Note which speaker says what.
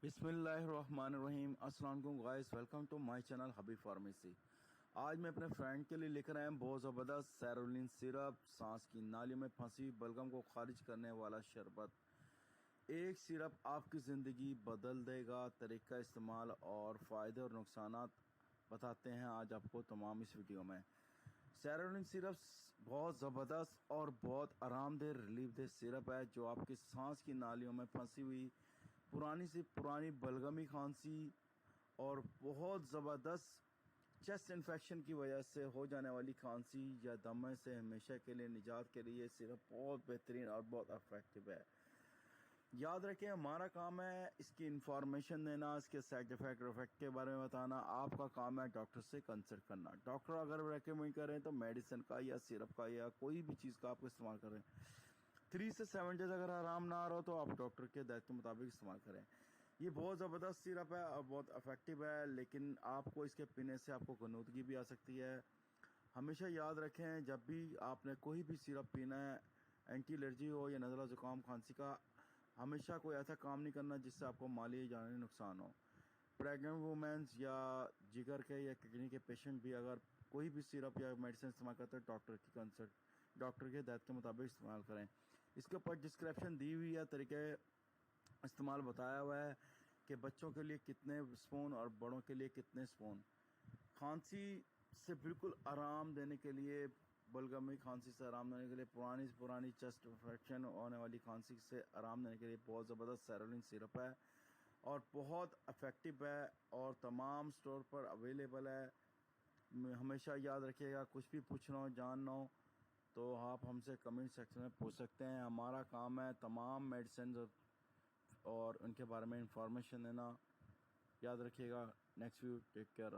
Speaker 1: बिस्मिल्लाहिर्रहमानिर्रहीम। अस्सलाम वालेकुम guys, welcome to my channel Habib pharmacy. आज मैं अपने फ्रेंड के लिए लेकर आया हूं बहुत ज़बरदस्त सेरोलिन सिरप, सांस की नालियों में फंसी बलगम को खारिज करने वाला शरबत। एक सिरप आपकी ज़िंदगी बदल देगा। तरीका इस्तेमाल और फ़ायदे और नुकसानात बताते हैं आज आपको तमाम इस वीडियो में। सेरोलिन सिरप बहुत ज़बरदस्त और बहुत आरामदेह रिलीफ दे सिरप है जो आपकी सांस की नालियों में फंसी हुई पुरानी से पुरानी बलगमी खांसी और बहुत ज़बरदस्त चेस्ट इन्फेक्शन की वजह से हो जाने वाली खांसी या दमे से हमेशा के लिए निजात के लिए सिरप बहुत बेहतरीन और बहुत इफेक्टिव है। याद रखें, हमारा काम है इसकी इंफॉर्मेशन देना, इसके साइड इफेक्ट के बारे में बताना। आपका काम है डॉक्टर से कंसल्ट करना। डॉक्टर अगर रेकमेंड करें तो मेडिसिन का या सिरप का या कोई भी चीज़ का आप इस्तेमाल करें। 3 से 7 डेज अगर आराम ना आ रहा हो तो आप डॉक्टर के हिदायत के मुताबिक इस्तेमाल करें। ये बहुत ज़बरदस्त सिरप है और बहुत इफेक्टिव है, लेकिन आपको इसके पीने से आपको गनूदगी भी आ सकती है। हमेशा याद रखें, जब भी आपने कोई भी सिरप पीना है, एंटी एलर्जी हो या नज़ला ज़ुकाम खांसी का, हमेशा कोई ऐसा काम नहीं करना जिससे आपको माली जानी नुकसान हो। प्रेग्नेंट वुमेंस या जिगर के या किडनी के पेशेंट भी अगर कोई भी सिरप या मेडिसिन इस्तेमाल करते हैं डॉक्टर के हिदायत के मुताबिक इस्तेमाल करें। इसके ऊपर डिस्क्रिप्शन दी हुई है, तरीके इस्तेमाल बताया हुआ है कि बच्चों के लिए कितने स्पून और बड़ों के लिए कितने स्पून। खांसी से बिल्कुल आराम देने के लिए, बलगमी खांसी से आराम देने के लिए, पुरानी से पुरानी चेस्ट इन्फेक्शन होने वाली खांसी से आराम देने के लिए बहुत ज़बरदस्त सेरोलिन सिरप है और बहुत इफेक्टिव है और तमाम स्टोर पर अवेलेबल है। हमेशा याद रखिएगा, कुछ भी पूछना हो, जानना हो तो आप हमसे कमेंट सेक्शन में पूछ सकते हैं। हमारा काम है तमाम मेडिसिन और उनके बारे में इंफॉर्मेशन देना। याद रखिएगा। Next view, take care.